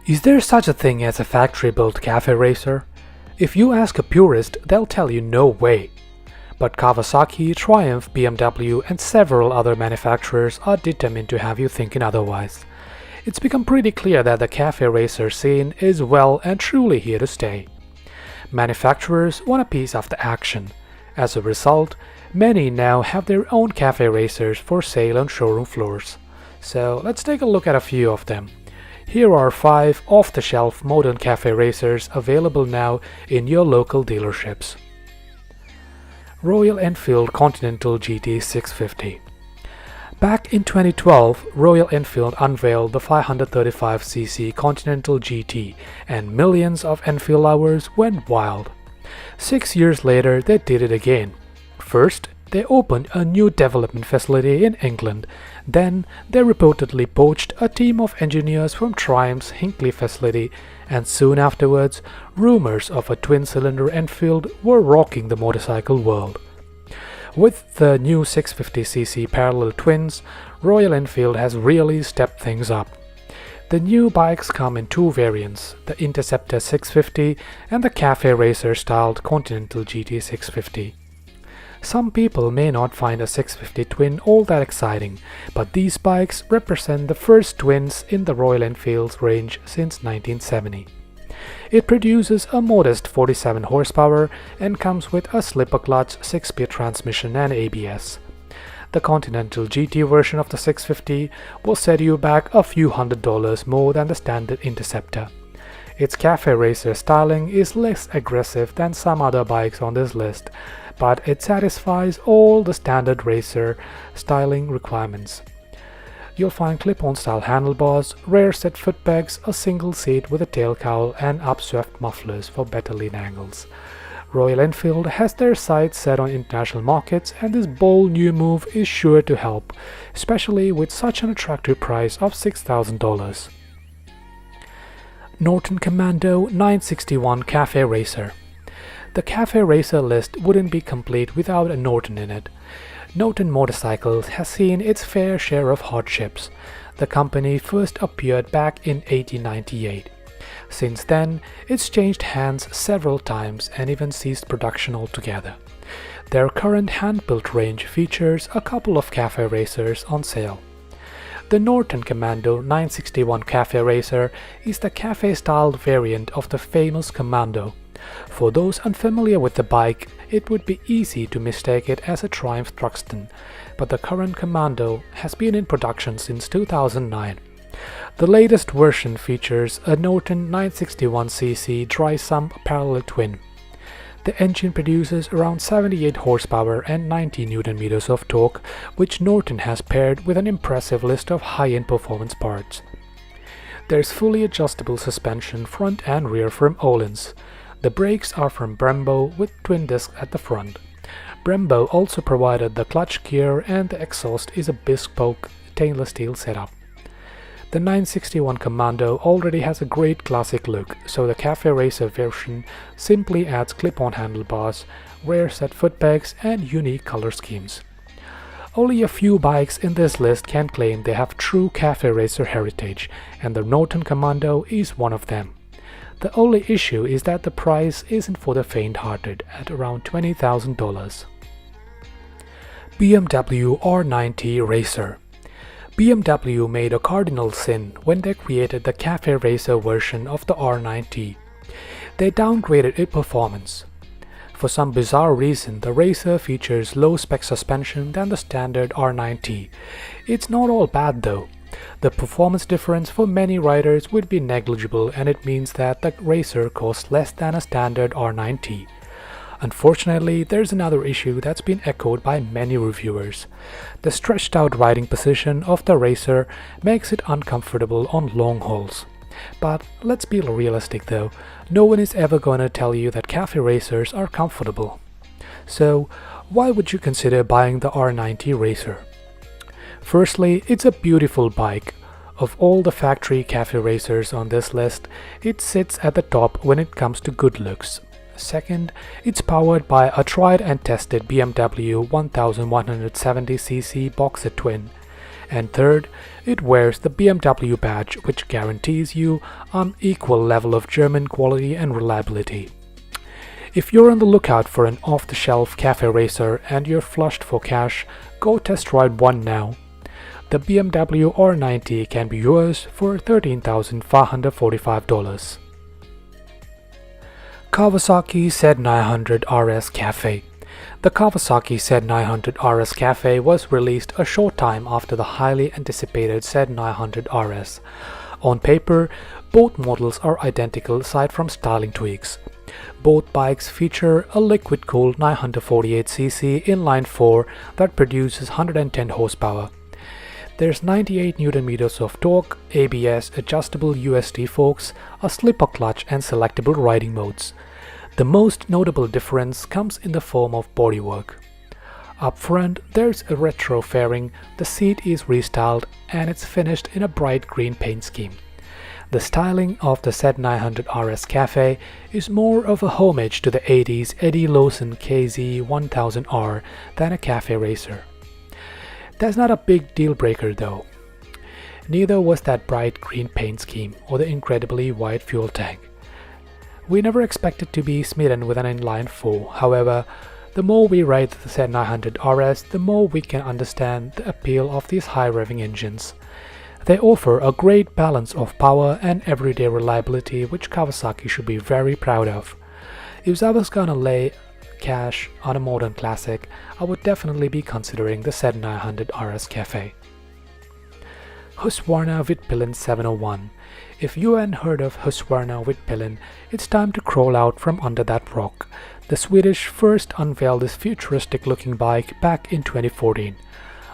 Is there such a thing as a factory-built cafe racer? If you ask a purist, they'll tell you no way. But Kawasaki, Triumph, BMW and several other manufacturers are determined to have you thinking otherwise. It's become pretty clear that the cafe racer scene is well and truly here to stay. Manufacturers want a piece of the action. As a result, many now have their own cafe racers for sale on showroom floors. So let's take a look at a few of them. Here are 5 off-the-shelf modern cafe racers available now in your local dealerships. Royal Enfield Continental GT 650. Back in 2012, Royal Enfield unveiled the 535cc Continental GT and millions of Enfield lovers went wild. 6 years later, they did it again. First, they opened a new development facility in England. Then, they reportedly poached a team of engineers from Triumph's Hinckley facility, and soon afterwards, rumors of a twin-cylinder Enfield were rocking the motorcycle world. With the new 650cc parallel twins, Royal Enfield has really stepped things up. The new bikes come in 2 variants, the Interceptor 650 and the Cafe Racer-styled Continental GT 650. Some people may not find a 650 twin all that exciting, but these bikes represent the first twins in the Royal Enfield's range since 1970. It produces a modest 47 horsepower and comes with a slipper clutch 6-speed transmission and ABS. The Continental GT version of the 650 will set you back a few $100s more than the standard Interceptor. Its Cafe Racer styling is less aggressive than some other bikes on this list, but it satisfies all the standard racer styling requirements. You'll find clip-on style handlebars, rear set footpegs, a single seat with a tail cowl and upswept mufflers for better lean angles. Royal Enfield has their sights set on international markets, and this bold new move is sure to help, especially with such an attractive price of $6,000. Norton Commando 961 Cafe Racer. The Cafe Racer list wouldn't be complete without a Norton in it. Norton Motorcycles has seen its fair share of hardships. The company first appeared back in 1898. Since then, it's changed hands several times and even ceased production altogether. Their current hand-built range features a couple of cafe racers on sale. The Norton Commando 961 Cafe Racer is the cafe-styled variant of the famous Commando. For those unfamiliar with the bike, it would be easy to mistake it as a Triumph Thruxton, but the current Commando has been in production since 2009. The latest version features a Norton 961cc dry-sump parallel twin. The engine produces around 78 horsepower and 90 Nm of torque, which Norton has paired with an impressive list of high-end performance parts. There's fully adjustable suspension front and rear from Öhlins. The brakes are from Brembo with twin discs at the front. Brembo also provided the clutch gear, and the exhaust is a bespoke stainless steel setup. The 961 Commando already has a great classic look, so the Cafe Racer version simply adds clip-on handlebars, rear set footpegs and unique color schemes. Only a few bikes in this list can claim they have true Cafe Racer heritage, and the Norton Commando is one of them. The only issue is that the price isn't for the faint-hearted at around $20,000. BMW R90 Racer. BMW made a cardinal sin when they created the Cafe Racer version of the R90. They downgraded its performance. For some bizarre reason, the Racer features low-spec suspension than the standard R90. It's not all bad though. The performance difference for many riders would be negligible, and it means that the Racer costs less than a standard R90. Unfortunately, there's another issue that's been echoed by many reviewers. The stretched out riding position of the Racer makes it uncomfortable on long hauls. But let's be realistic though, no one is ever gonna tell you that cafe racers are comfortable. So, why would you consider buying the R90 Racer? Firstly, it's a beautiful bike. Of all the factory cafe racers on this list, it sits at the top when it comes to good looks. Second, it's powered by a tried and tested BMW 1170cc boxer twin. And third, it wears the BMW badge, which guarantees you an equal level of German quality and reliability. If you're on the lookout for an off-the-shelf cafe racer and you're flushed for cash, go test ride one now. The BMW R90 can be yours for $13,545. Kawasaki Z900 RS Cafe. The Kawasaki Z900 RS Cafe was released a short time after the highly anticipated Z900 RS. On paper, both models are identical aside from styling tweaks. Both bikes feature a liquid-cooled 948cc inline-4 that produces 110 horsepower. There's 98 Nm of torque, ABS, adjustable USD forks, a slipper clutch and selectable riding modes. The most notable difference comes in the form of bodywork. Up front, there's a retro fairing, the seat is restyled and it's finished in a bright green paint scheme. The styling of the Z900 RS Cafe is more of a homage to the 80s Eddie Lawson KZ1000R than a cafe racer. That's not a big deal breaker though. Neither was that bright green paint scheme or the incredibly wide fuel tank. We never expected to be smitten with an inline-4, however, the more we ride the Z900 RS, the more we can understand the appeal of these high-revving engines. They offer a great balance of power and everyday reliability, which Kawasaki should be very proud of. If I was gonna lay cash on a modern classic, I would definitely be considering the Z900 RS Cafe. Husqvarna Vitpelen 701. If you hadn't heard of Husqvarna Vitpelen, it's time to crawl out from under that rock. The Swedish first unveiled this futuristic-looking bike back in 2014.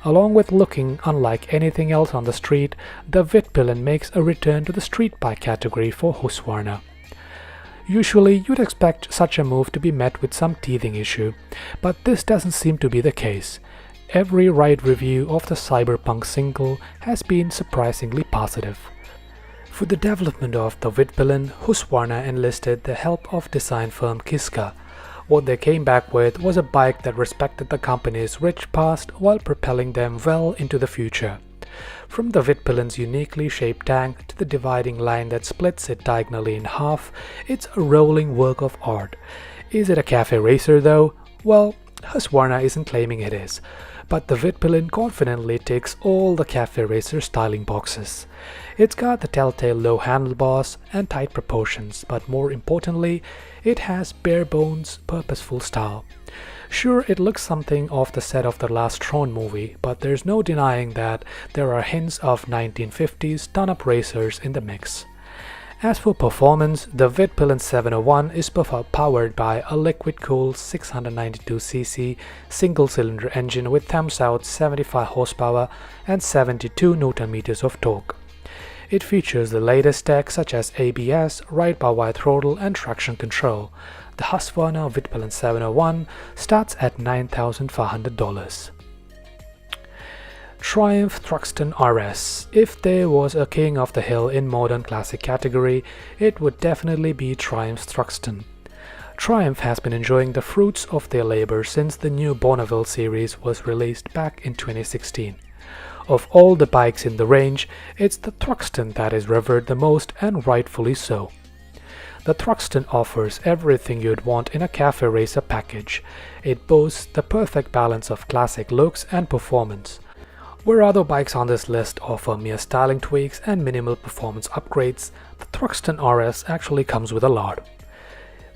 Along with looking unlike anything else on the street, the Vitpelen makes a return to the street bike category for Husqvarna. Usually, you'd expect such a move to be met with some teething issue, but this doesn't seem to be the case. Every ride review of the Cyberpunk single has been surprisingly positive. For the development of the Vitpelen, Husqvarna enlisted the help of design firm Kiska. What they came back with was a bike that respected the company's rich past while propelling them well into the future. From the Vitpelen's uniquely shaped tank to the dividing line that splits it diagonally in half, it's a rolling work of art. Is it a cafe racer though? Well, Husqvarna isn't claiming it is, but the Vitpelen confidently ticks all the cafe racer styling boxes. It's got the telltale low handlebars and tight proportions, but more importantly, it has bare-bones, purposeful style. Sure, it looks something off the set of the last Tron movie, but there's no denying that there are hints of 1950s done-up racers in the mix. As for performance, the Vitpelen 701 is powered by a liquid-cooled 692cc single-cylinder engine with thumbs-out 75 horsepower and 72 Nm of torque. It features the latest tech such as ABS, ride-by-wire throttle and traction control. The Husqvarna Vitpelen 701 starts at $9,500. Triumph Thruxton RS. If there was a king of the hill in modern classic category, it would definitely be Triumph's Thruxton. Triumph has been enjoying the fruits of their labor since the new Bonneville series was released back in 2016. Of all the bikes in the range, it's the Thruxton that is revered the most, and rightfully so. The Thruxton offers everything you'd want in a cafe racer package. It boasts the perfect balance of classic looks and performance. Where other bikes on this list offer mere styling tweaks and minimal performance upgrades, the Thruxton RS actually comes with a lot.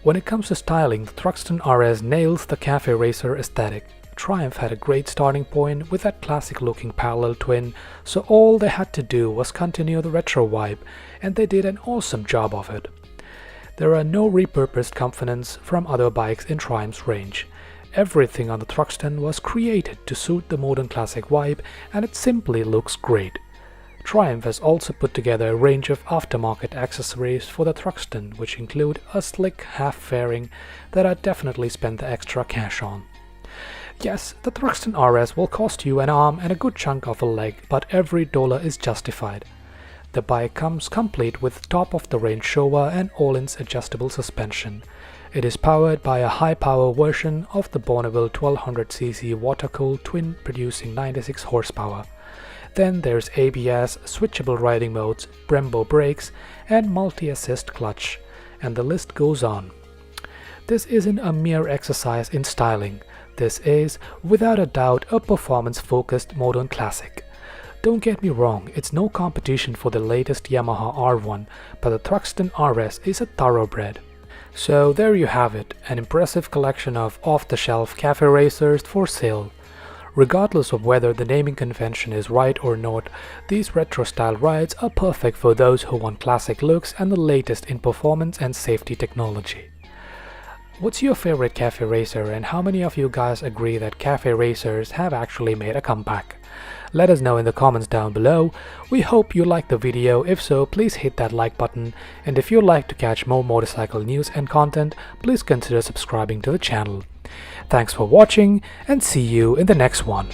When it comes to styling, the Thruxton RS nails the cafe racer aesthetic. Triumph had a great starting point with that classic-looking parallel twin, so all they had to do was continue the retro vibe, and they did an awesome job of it. There are no repurposed components from other bikes in Triumph's range. Everything on the Thruxton was created to suit the modern classic vibe, and it simply looks great. Triumph has also put together a range of aftermarket accessories for the Thruxton, which include a slick half fairing that I'd definitely spend the extra cash on. Yes, the Thruxton RS will cost you an arm and a good chunk of a leg, but every dollar is justified. The bike comes complete with top-of-the-range Showa and all-ins adjustable suspension. It is powered by a high-power version of the Bonneville 1200cc water-cooled twin producing 96 horsepower. Then there's ABS, switchable riding modes, Brembo brakes, and multi-assist clutch, and the list goes on. This isn't a mere exercise in styling. This is, without a doubt, a performance-focused modern classic. Don't get me wrong, it's no competition for the latest Yamaha R1, but the Thruxton RS is a thoroughbred. So there you have it, an impressive collection of off-the-shelf cafe racers for sale. Regardless of whether the naming convention is right or not, these retro-style rides are perfect for those who want classic looks and the latest in performance and safety technology. What's your favorite cafe racer, and how many of you guys agree that cafe racers have actually made a comeback? Let us know in the comments down below. We hope you liked the video. If so, please hit that like button, and if you'd like to catch more motorcycle news and content, please consider subscribing to the channel. Thanks for watching, and see you in the next one.